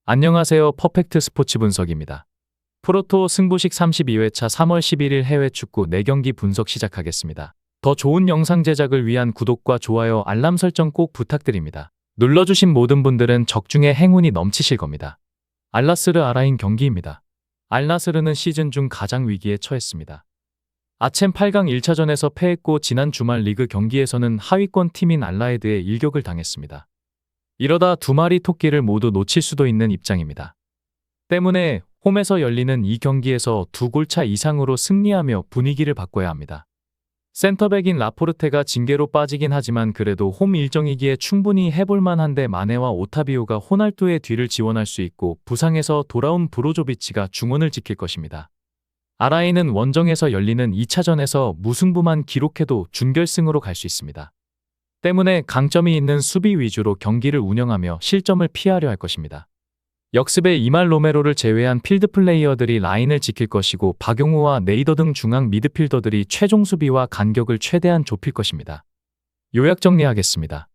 안녕하세요. 퍼펙트 스포츠 분석입니다. 프로토 승부식 32회차 3월 11일 해외 축구 4경기 분석 시작하겠습니다. 더 좋은 영상 제작을 위한 구독과 좋아요, 알람 설정 꼭 부탁드립니다. 눌러주신 모든 분들은 적중에 행운이 넘치실 겁니다. 알나스르 아라인 경기입니다. 알나스르는 시즌 중 가장 위기에 처했습니다. 아쳔 8강 1차전에서 패했고 지난 주말 리그 경기에서는 하위권 팀인 알라에드에 일격을 당했습니다. 이러다 두 마리 토끼를 모두 놓칠 수도 있는 입장입니다. 때문에 홈에서 열리는 이 경기에서 2골차 이상으로 승리하며 분위기를 바꿔야 합니다. 센터백인 라포르테가 징계로 빠지긴 하지만 그래도 홈 일정이기에 충분히 해볼만 한데 마네와 오타비오가 호날두의 뒤를 지원할 수 있고 부상에서 돌아온 브로조비치가 중원을 지킬 것입니다. 아라인은 원정에서 열리는 2차전에서 무승부만 기록해도 준결승으로 갈 수 있습니다. 때문에 강점이 있는 수비 위주로 경기를 운영하며 실점을 피하려 할 것입니다. 역습에 이말 로메로를 제외한 필드 플레이어들이 라인을 지킬 것이고 박용우와 네이더 등 중앙 미드필더들이 최종 수비와 간격을 최대한 좁힐 것입니다. 요약 정리하겠습니다.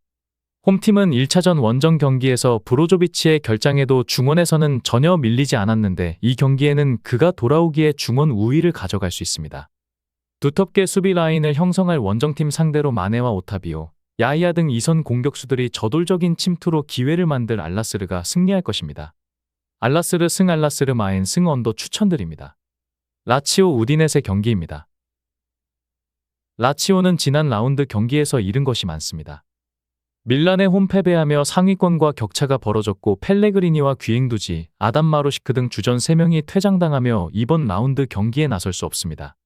홈팀은 1차전 원정 경기에서 브로조비치의 결장에도 중원에서는 전혀 밀리지 않았는데 이 경기에는 그가 돌아오기에 중원 우위를 가져갈 수 있습니다. 두텁게 수비 라인을 형성할 원정팀 상대로 마네와 오타비오, 야이아 등 이선 공격수들이 저돌적인 침투로 기회를 만들 알나스르가 승리할 것입니다. 알나스르 승 알나스르 마엔 승 언더 추천드립니다. 라치오 우디네세 경기입니다. 라치오는 지난 라운드 경기에서 잃은 것이 많습니다. 밀란에 홈패배하며 상위권과 격차가 벌어졌고 펠레그리니와 귀행두지, 아담 마로시크 등 주전 3명이 퇴장당하며 이번 라운드 경기에 나설 수 없습니다.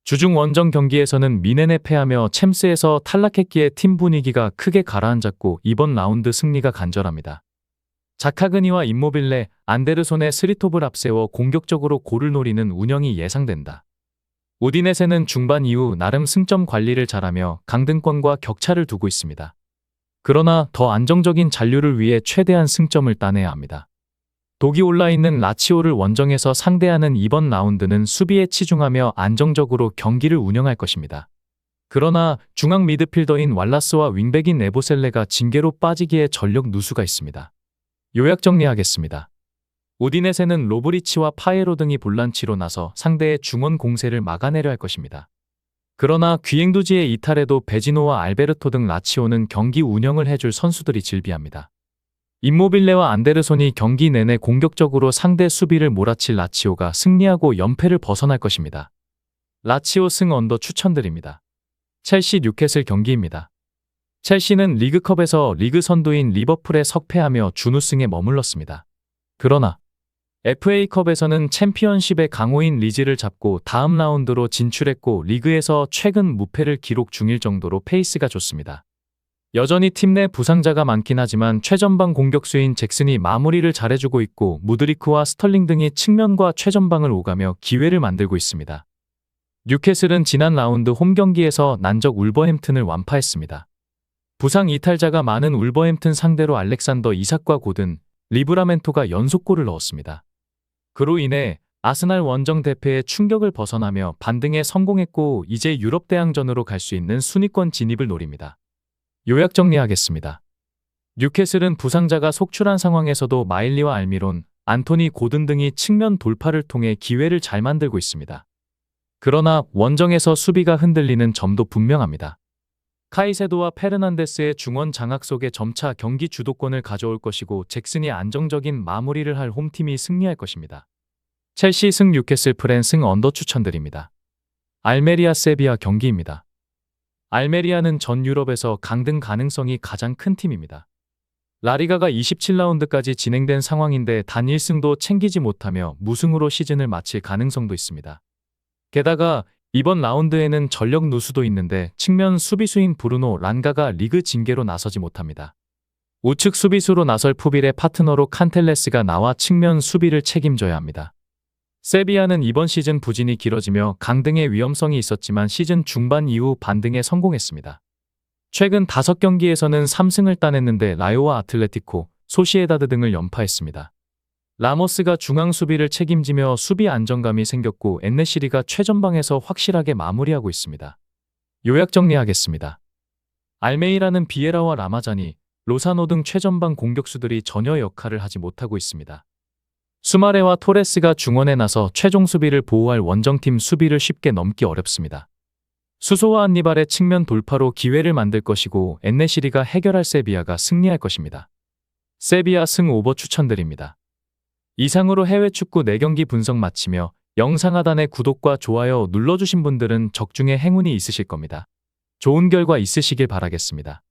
주중 원정 경기에서는 미넨에 패하며 챔스에서 탈락했기에 팀 분위기가 크게 가라앉았고 이번 라운드 승리가 간절합니다. 자카그니와 임모빌레, 안데르손의 스리톱을 앞세워 공격적으로 골을 노리는 운영이 예상된다. 우디네세는 중반 이후 나름 승점 관리를 잘하며 강등권과 격차를 두고 있습니다. 그러나 더 안정적인 잔류를 위해 최대한 승점을 따내야 합니다. 독이 올라있는 라치오를 원정에서 상대하는 이번 라운드는 수비에 치중하며 안정적으로 경기를 운영할 것입니다. 그러나 중앙 미드필더인 왈라스와 윙백인 에보셀레가 징계로 빠지기에 전력 누수가 있습니다. 요약 정리하겠습니다. 우디네세는 로브리치와 파에로 등이 볼란치로 나서 상대의 중원 공세를 막아내려 할 것입니다. 그러나 귀행두지의 이탈에도 베지노와 알베르토 등 라치오는 경기 운영을 해줄 선수들이 질비합니다. 임모빌레와 안데르손이 경기 내내 공격적으로 상대 수비를 몰아칠 라치오가 승리하고 연패를 벗어날 것입니다. 라치오 승 언더 추천드립니다. 첼시 뉴캐슬 경기입니다. 첼시는 리그컵에서 리그 선두인 리버풀에 석패하며 준우승에 머물렀습니다. 그러나 FA컵에서는 챔피언십의 강호인 리즈를 잡고 다음 라운드로 진출했고 리그에서 최근 무패를 기록 중일 정도로 페이스가 좋습니다. 여전히 팀 내 부상자가 많긴 하지만 최전방 공격수인 잭슨이 마무리를 잘해주고 있고 무드리크와 스털링 등이 측면과 최전방을 오가며 기회를 만들고 있습니다. 뉴캐슬은 지난 라운드 홈 경기에서 난적 울버햄튼을 완파했습니다. 부상 이탈자가 많은 울버햄튼 상대로 알렉산더 이삭과 고든, 리브라멘토가 연속골을 넣었습니다. 그로 인해 아스날 원정 대패에 충격을 벗어나며 반등에 성공했고 이제 유럽 대항전으로 갈 수 있는 순위권 진입을 노립니다. 요약 정리하겠습니다. 뉴캐슬은 부상자가 속출한 상황에서도 마일리와 알미론, 안토니 고든 등이 측면 돌파를 통해 기회를 잘 만들고 있습니다. 그러나 원정에서 수비가 흔들리는 점도 분명합니다. 카이세도와 페르난데스의 중원 장악 속에 점차 경기 주도권을 가져올 것이고 잭슨이 안정적인 마무리를 할 홈팀이 승리할 것입니다. 첼시 승 뉴캐슬 프렌 승 언더 추천드립니다. 알메리아 세비야 경기입니다. 알메리아는 전 유럽에서 강등 가능성이 가장 큰 팀입니다. 라리가가 27라운드까지 진행된 상황인데 단 1승도 챙기지 못하며 무승으로 시즌을 마칠 가능성도 있습니다. 게다가 이번 라운드에는 전력 누수도 있는데 측면 수비수인 브루노 란가가 리그 징계로 나서지 못합니다. 우측 수비수로 나설 푸빌의 파트너로 칸텔레스가 나와 측면 수비를 책임져야 합니다. 세비야는 이번 시즌 부진이 길어지며 강등의 위험성이 있었지만 시즌 중반 이후 반등에 성공했습니다. 최근 5경기에서는 3승을 따냈는데 라요와 아틀레티코, 소시에다드 등을 연파했습니다. 라모스가 중앙 수비를 책임지며 수비 안정감이 생겼고 엔네시리가 최전방에서 확실하게 마무리하고 있습니다. 요약 정리하겠습니다. 알메이라는 비에라와 라마자니, 로사노 등 최전방 공격수들이 전혀 역할을 하지 못하고 있습니다. 수마레와 토레스가 중원에 나서 최종 수비를 보호할 원정팀 수비를 쉽게 넘기 어렵습니다. 수소와 안니발의 측면 돌파로 기회를 만들 것이고 엔네시리가 해결할 세비야가 승리할 것입니다. 세비야 승 오버 추천드립니다. 이상으로 해외 축구 4경기 분석 마치며 영상 하단의 구독과 좋아요 눌러주신 분들은 적중에 행운이 있으실 겁니다. 좋은 결과 있으시길 바라겠습니다.